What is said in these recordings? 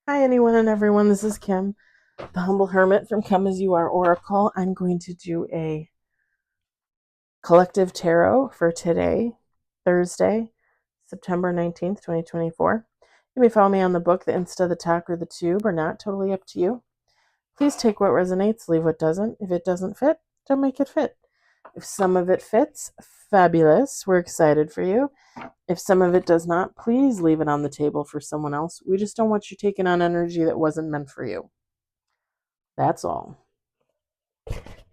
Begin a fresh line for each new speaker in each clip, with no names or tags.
Hi, anyone and everyone. This is Kim, the Humble Hermit from Come As You Are Oracle. I'm going to do a collective tarot for today, Thursday, September 19th, 2024. You may follow me on the book, the Insta, the Talk, or the Tube, or not. Totally up to you. Please take what resonates, leave what doesn't. If it doesn't fit, don't make it fit. If some of it fits, fabulous. We're excited for you. If some of it does not, please leave it on the table for someone else. We just don't want you taking on energy that wasn't meant for you. That's all.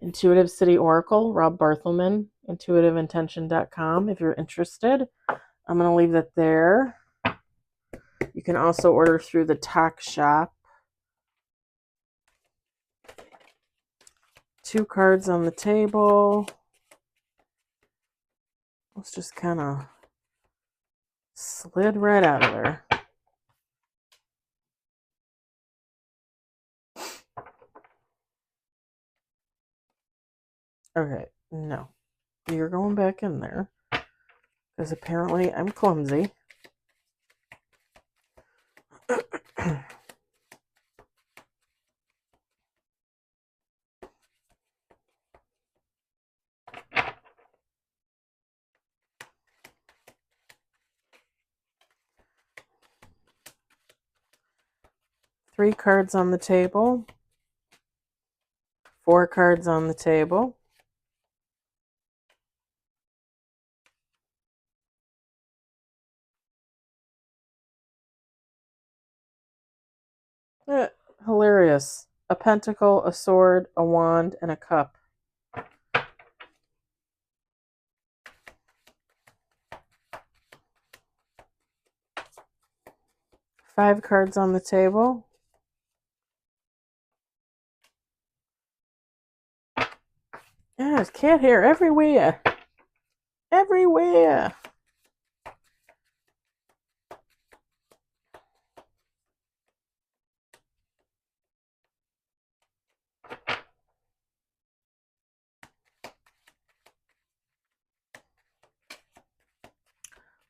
Intuitive City Oracle, Rob Barthelman, intuitiveintention.com. If you're interested, I'm going to leave that there. You can also order through the Talk Shop. 2 cards on the table. Let's just kind of slid right out of there. Okay, no. You're going back in there. Because apparently I'm clumsy. Three cards on the table. 4 cards on the table. Hilarious. A pentacle, a sword, a wand, and a cup. Five cards on the table. Yeah, there's cat hair everywhere. Everywhere.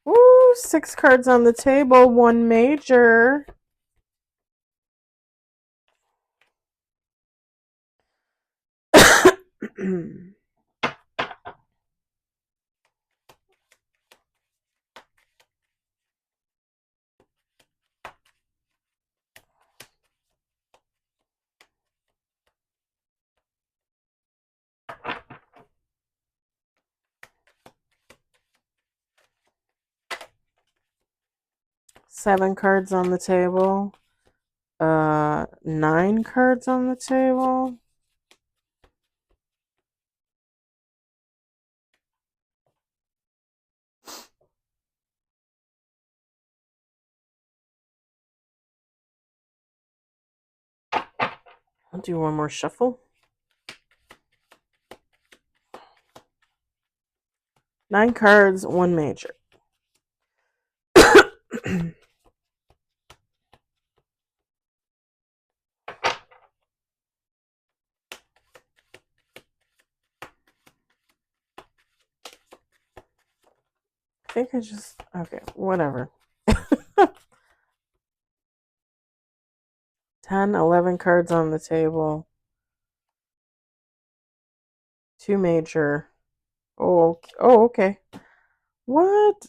Ooh, 6 cards on the table. 1 major. Seven cards on the table. 9 cards on the table. I'll do one more shuffle. 9 cards, 1 major. I think I just, okay, whatever. 10, 11 cards on the table. 2 major. Oh, okay. What?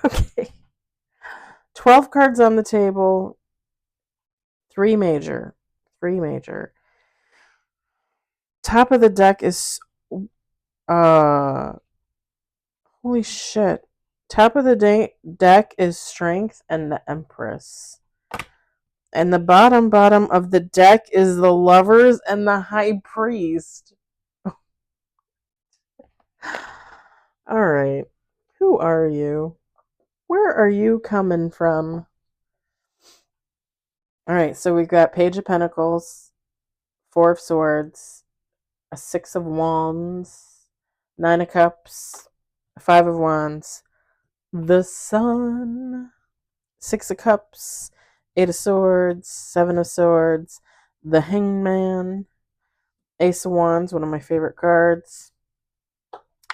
Okay. 12 cards on the table. 3 major. 3 major. Top of the deck is, uh, holy shit. Top of the deck is Strength and the Empress. And the bottom of the deck is the Lovers and the High Priest. All right. Who are you? Where are you coming from? All right, so we've got Page of Pentacles, 4 of Swords, a 6 of Wands, 9 of Cups, 5 of Wands, the Sun, 6 of Cups, 8 of Swords, 7 of Swords, the Hangman, Ace of Wands, one of my favorite cards,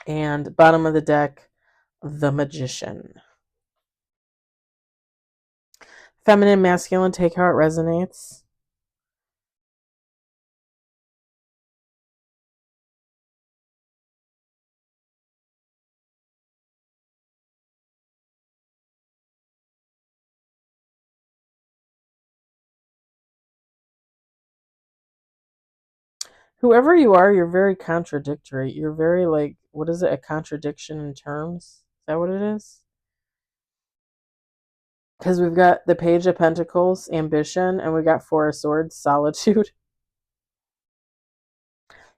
and bottom of the deck, the Magician. Feminine, masculine, take how it resonates. Whoever you are, you're very contradictory. You're very like, what is it? A contradiction in terms? Is that what it is? Because we've got the Page of Pentacles, ambition, and we got Four of Swords, solitude.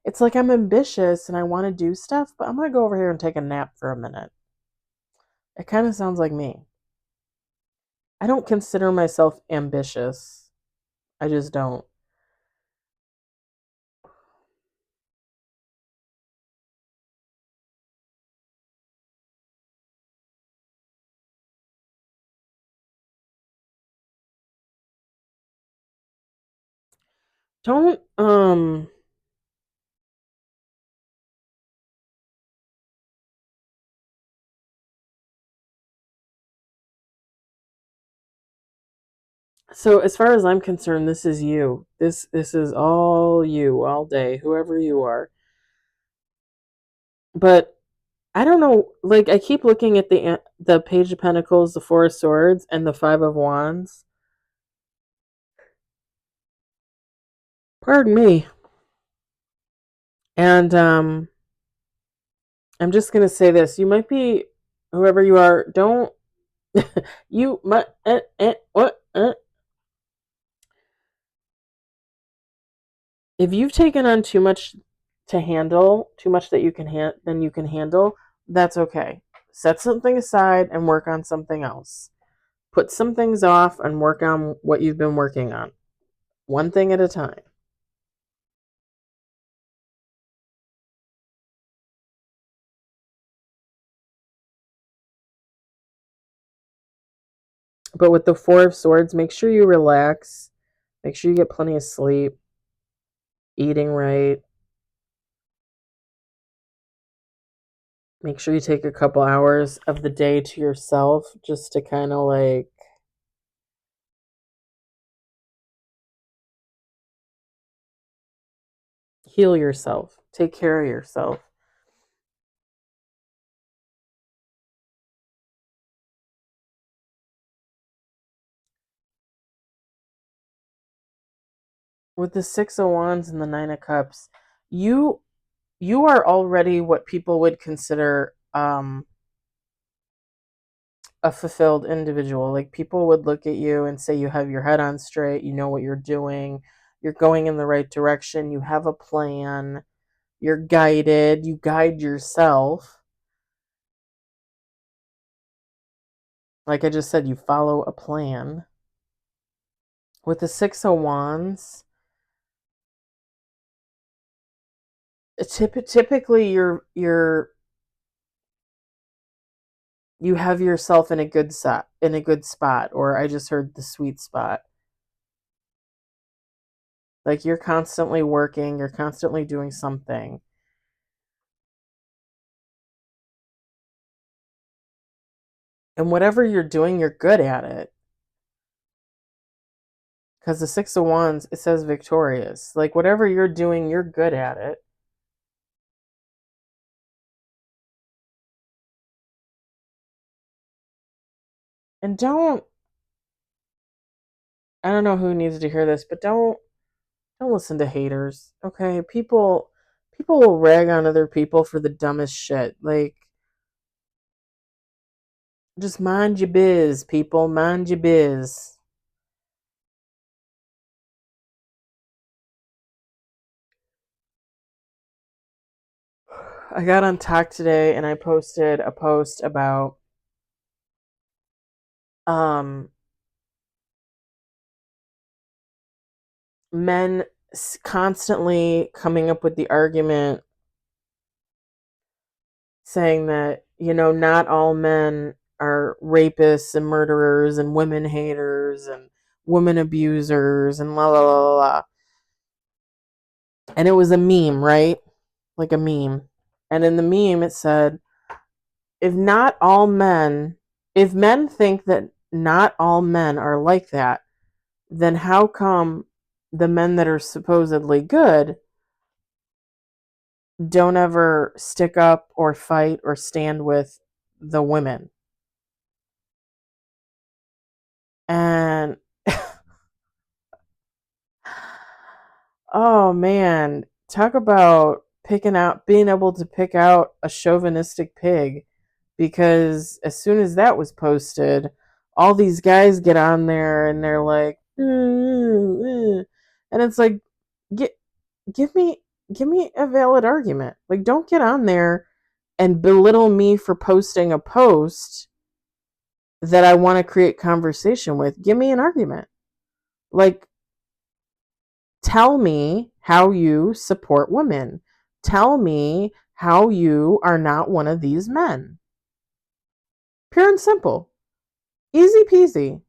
It's like I'm ambitious and I want to do stuff, but I'm going to go over here and take a nap for a minute. It kind of sounds like me. I don't consider myself ambitious. I just don't. Don't, so as far as I'm concerned, this is you. This is all you all day, whoever you are. But I don't know, like I keep looking at the Page of Pentacles, the Four of Swords, and the Five of Wands. Pardon me. And I'm just going to say this, you might be whoever you are, don't you might what if you've taken on too much to handle, too much that you can then you can handle, that's okay. Set something aside and work on something else. Put some things off and work on what you've been working on. One thing at a time. But with the Four of Swords, make sure you relax. Make sure you get plenty of sleep. Eating right. Make sure you take a couple hours of the day to yourself just to kind of like heal yourself. Take care of yourself. With the Six of Wands and the Nine of Cups, you you are already what people would consider a fulfilled individual. Like people would look at you and say you have your head on straight, you know what you're doing, you're going in the right direction, you have a plan, you're guided, you guide yourself. Like I just said, you follow a plan. With the Six of Wands, typically you have yourself in a good spot, or I just heard the sweet spot. Like you're constantly working, you're constantly doing something. And whatever you're doing, you're good at it. Because the Six of Wands, it says victorious. Like whatever you're doing, you're good at it. And I don't know who needs to hear this, but don't listen to haters. Okay? People will rag on other people for the dumbest shit. Like just mind your biz, people. Mind your biz. I got on Talk today and I posted a post about um men constantly coming up with the argument saying that, not all men are rapists and murderers and women haters and women abusers and la la la la. And it was a meme, right? Like a meme. And in the meme it said, if not all men, if men think that not all men are like that, then how come the men that are supposedly good don't ever stick up or fight or stand with the women? And oh man, talk about picking out, being able to pick out a chauvinistic pig, because as soon as that was posted, all these guys get on there and they're like, and it's like, get, give me, give me a valid argument. Like, don't get on there and belittle me for posting a post that I want to create conversation with. Give me an argument. Like, tell me how you support women. Tell me how you are not one of these men. Pure and simple. Easy peasy.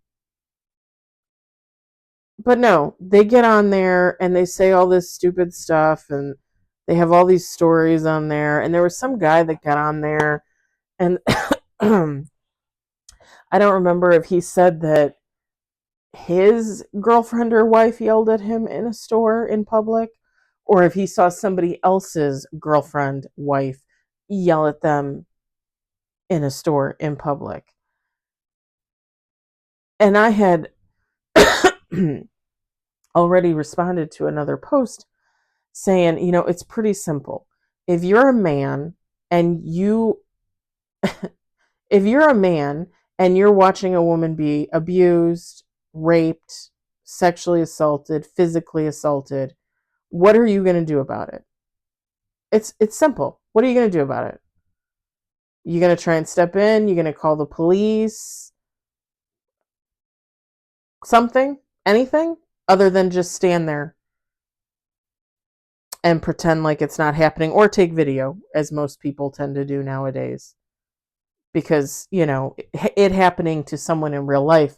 But no, they get on there and they say all this stupid stuff, and they have all these stories on there. And there was some guy that got on there, and I don't remember if he said that his girlfriend or wife yelled at him in a store in public, or if he saw somebody else's girlfriend, wife yell at them in a store in public. And I had already responded to another post saying, it's pretty simple. If you're a man and if you're a man and you're watching a woman be abused, raped, sexually assaulted, physically assaulted, what are you going to do about it? It's simple. What are you going to do about it? You going to try and step in? You going to call the police? Something? Anything other than just stand there and pretend like it's not happening, or take video, as most people tend to do nowadays. Because, it happening to someone in real life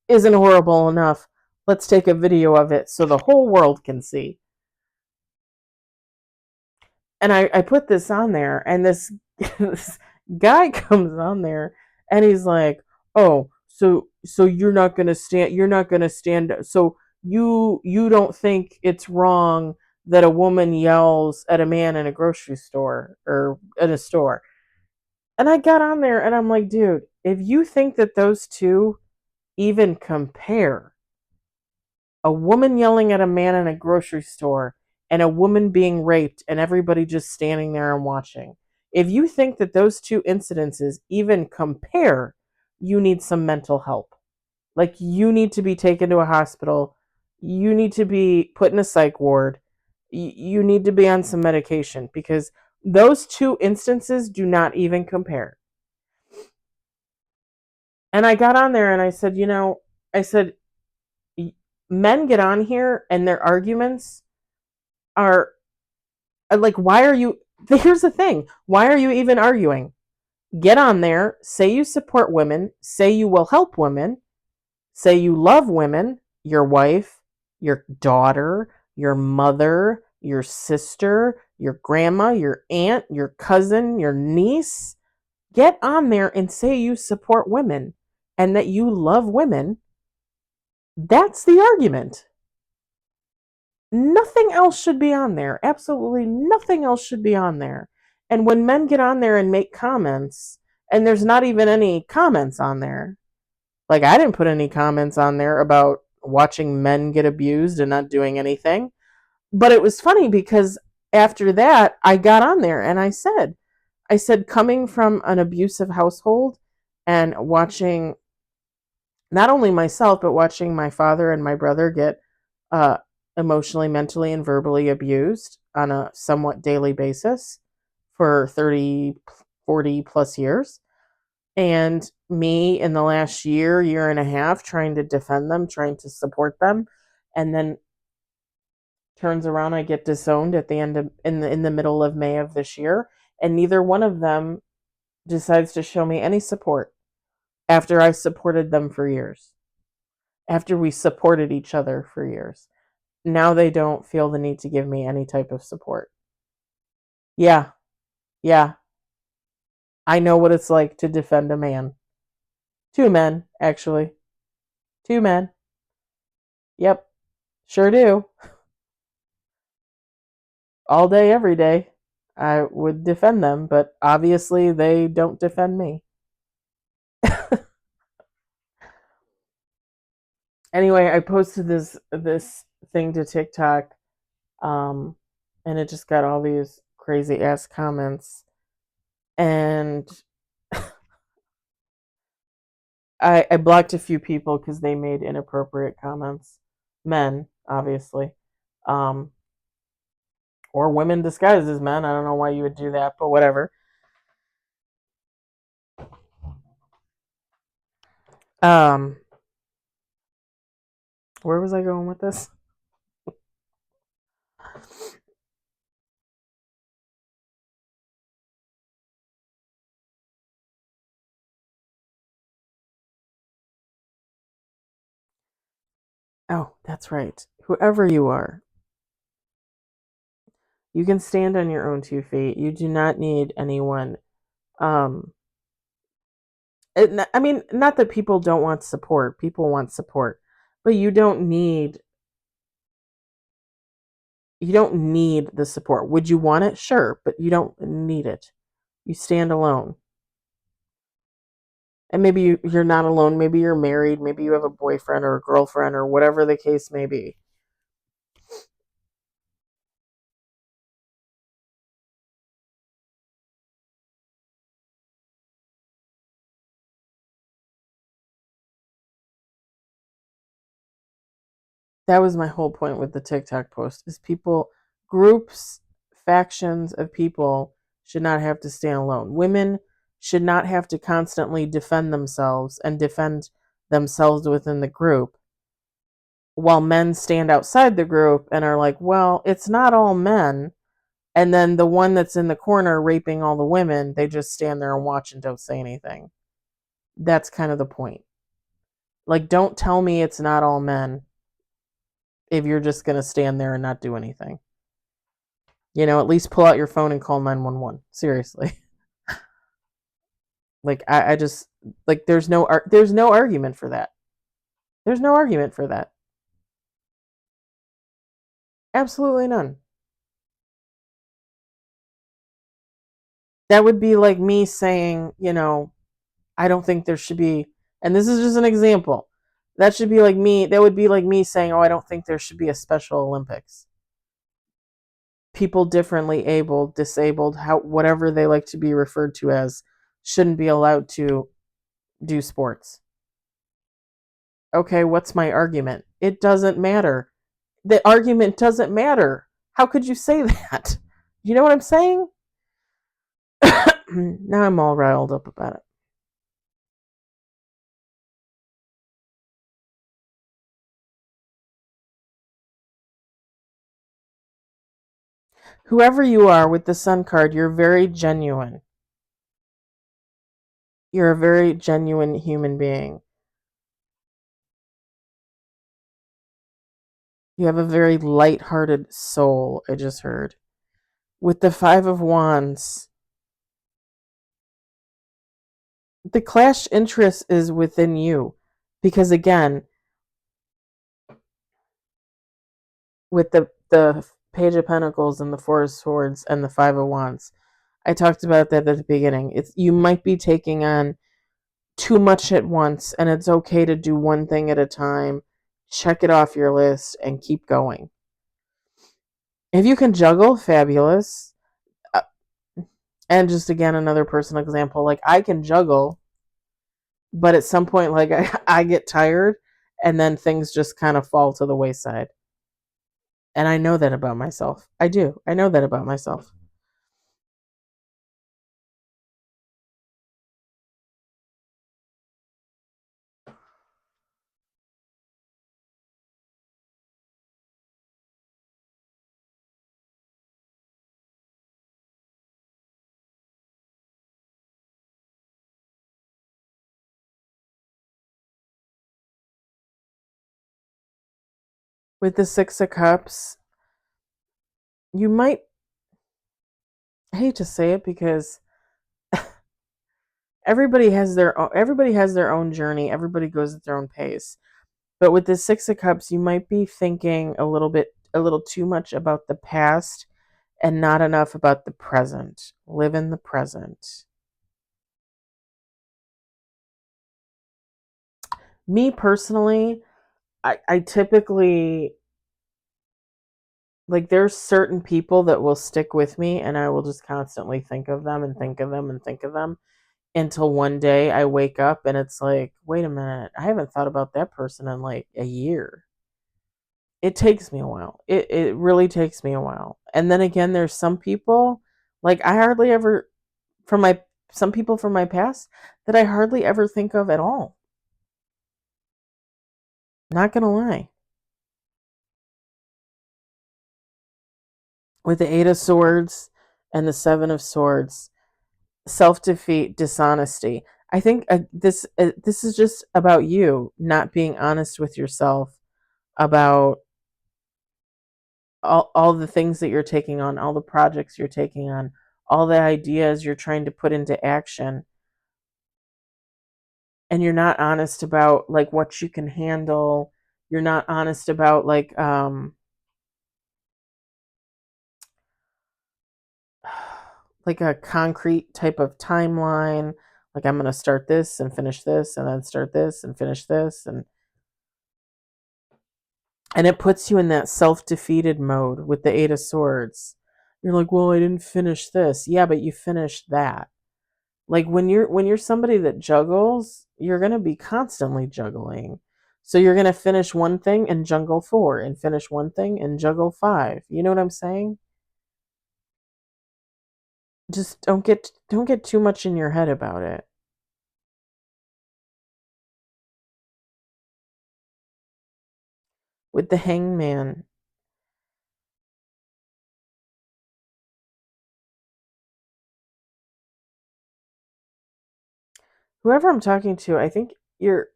isn't horrible enough. Let's take a video of it so the whole world can see. And I put this on there, and this, this guy comes on there and he's like, oh, so you're not gonna stand, so you don't think it's wrong that a woman yells at a man in a grocery store or in a store. And I got on there and I'm like, dude, if you think that those two even compare, a woman yelling at a man in a grocery store and a woman being raped and everybody just standing there and watching, if you think that those two incidences even compare, you need some mental help. Like, you need to be taken to a hospital. You need to be put in a psych ward. You need to be on some medication, because those two instances do not even compare. And I got on there and I said, I said, men get on here and their arguments are like, why are you, here's the thing, why are you even arguing? Get on there, say you support women, say you will help women, say you love women, your wife, your daughter, your mother, your sister, your grandma, your aunt, your cousin, your niece. Get on there and say you support women and that you love women. That's the argument. Nothing else should be on there. Absolutely nothing else should be on there. And when men get on there and make comments, and there's not even any comments on there, like, I didn't put any comments on there about watching men get abused and not doing anything. But it was funny because after that, I got on there and I said, coming from an abusive household and watching not only myself, but watching my father and my brother get uh, emotionally, mentally, and verbally abused on a somewhat daily basis for 30, 40 plus years. And me in the last year and a half, trying to defend them, trying to support them. And then turns around, I get disowned at the end of, in the middle of May of this year. And neither one of them decides to show me any support after I supported them for years. After we supported each other for years. Now they don't feel the need to give me any type of support. Yeah, yeah. I know what it's like to defend a man. Two men, actually. Two men. Yep, sure do. All day, every day. I would defend them, but obviously they don't defend me. Anyway, I posted this thing to TikTok, um, and it just got all these crazy ass comments. And I blocked a few people because they made inappropriate comments. Men, obviously. Um, or women disguised as men. I don't know why you would do that, but whatever. Um, where was I going with this? Oh, that's right. Whoever you are, you can stand on your own 2 feet. You do not need anyone. Um, I mean, not that people don't want support. People want support, but you don't need the support. Would you want it? Sure, but you don't need it. You stand alone. And maybe you're not alone. Maybe you're married. Maybe you have a boyfriend or a girlfriend or whatever the case may be. That was my whole point with the TikTok post is people, groups, factions of people should not have to stand alone. Women should not have to constantly defend themselves and defend themselves within the group while men stand outside the group and are like, well, it's not all men. And then the one that's in the corner raping all the women, they just stand there and watch and don't say anything. That's kind of the point. Like, don't tell me it's not all men if you're just going to stand there and not do anything. At least pull out your phone and call 911. Seriously. Like, I just, like, there's no argument for that. There's no argument for that. Absolutely none. That would be like me saying, I don't think there should be, and this is just an example. That would be like me saying, oh, I don't think there should be a Special Olympics. People differently abled, disabled, whatever they like to be referred to as, shouldn't be allowed to do sports. Okay, what's my argument? It doesn't matter. The argument doesn't matter. How could you say that? You know what I'm saying? Now I'm all riled up about it. Whoever you are with the Sun card, you're very genuine. You're a very genuine human being. You have a very light-hearted soul, I just heard. With the Five of Wands, the clash interest is within you. Because again, with the Page of Pentacles and the Four of Swords and the Five of Wands, I talked about that at the beginning. You might be taking on too much at once, and it's okay to do one thing at a time. Check it off your list and keep going. If you can juggle, fabulous. Uh, And just again, another personal example, like I can juggle, but at some point, like I get tired and then things just kind of fall to the wayside. And I know that about myself. I do. I know that about myself. With the Six of Cups, you might, I hate to say it because everybody has their own journey. Everybody goes at their own pace. But with the 6 of Cups, you might be thinking a little too much about the past and not enough about the present. Live in the present. Me personally, I typically, like, there's certain people that will stick with me and I will just constantly think of them and think of them and think of them until one day I wake up and it's like, wait a minute, I haven't thought about that person in like a year. It takes me a while. It really takes me a while. And then again, there's some people, like, I hardly ever, from my some people from my past that I hardly ever think of at all. Not gonna lie. With the 8 of Swords and the 7 of Swords, self-defeat, dishonesty. I think this is just about you not being honest with yourself about all the things that you're taking on, all the projects you're taking on, all the ideas you're trying to put into action, and you're not honest about like what you can handle. You're not honest about like a concrete type of timeline. Like, I'm going to start this and finish this and then start this and finish this, and it puts you in that self-defeated mode with the 8 of Swords. You're like, well, I didn't finish this. Yeah, but you finished that. Like, when you're somebody that juggles, you're going to be constantly juggling. So you're going to finish one thing and juggle four, and finish one thing and juggle five. You know what I'm saying? Just don't get too much in your head about it. With the Hangman, whoever I'm talking to, I think you're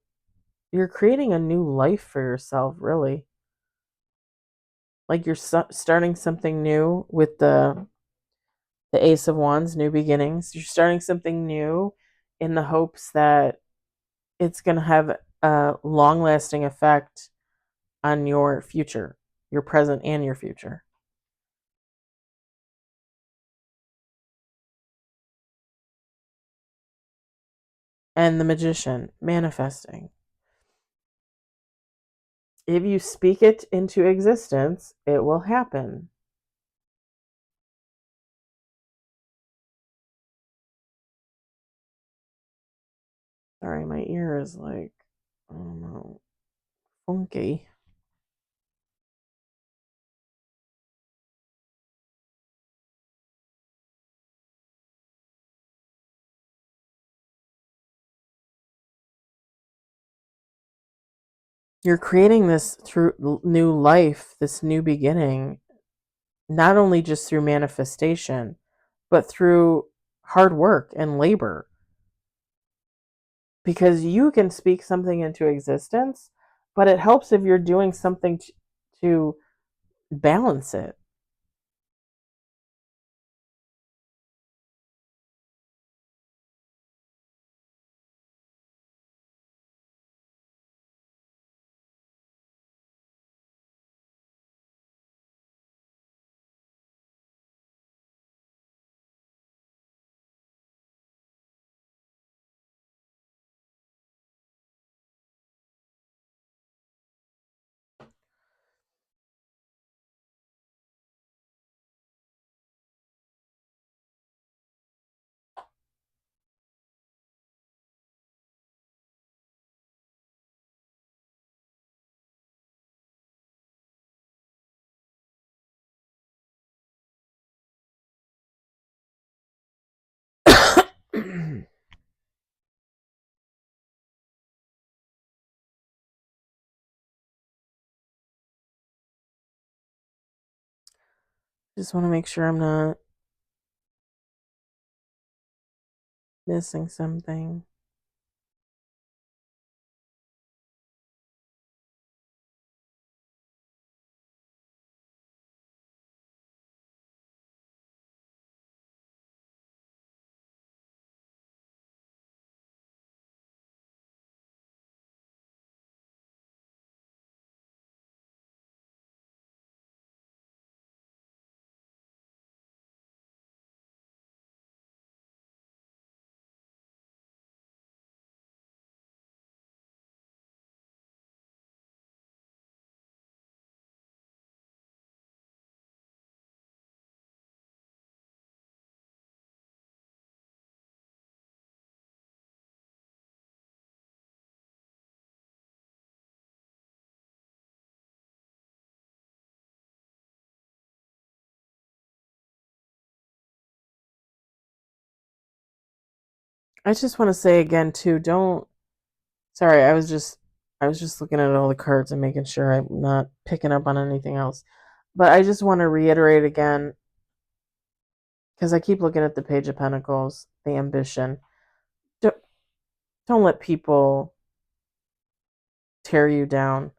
creating a new life for yourself, really. Like, you're starting something new with the Ace of Wands, new beginnings. You're starting something new in the hopes that it's going to have a long lasting effect on your future, your present and your future. And the Magician, manifesting. If you speak it into existence, it will happen. Sorry, my ear is like, I don't know, funky. You're creating this through new life, this new beginning, not only just through manifestation, but through hard work and labor. Because you can speak something into existence, but it helps if you're doing something to balance it. Just want to make sure I'm not missing something. I just want to say again too, don't sorry, I was just looking at all the cards and making sure I'm not picking up on anything else. But I just want to reiterate again, because I keep looking at the Page of Pentacles, the ambition. Don't, don't let people tear you down.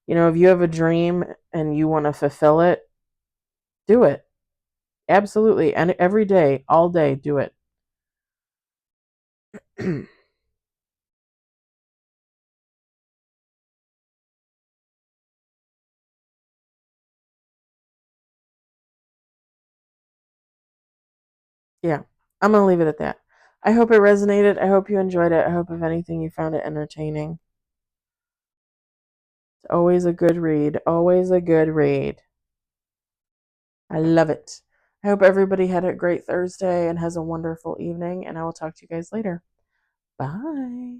You know, if you have a dream and you want to fulfill it, do it. Absolutely. And every day, all day, do it. Yeah, I'm going to leave it at that. I hope it resonated. I hope you enjoyed it. I hope, if anything, you found it entertaining. It's always a good read. Always a good read. I love it. I hope everybody had a great Thursday and has a wonderful evening, and I will talk to you guys later. Bye.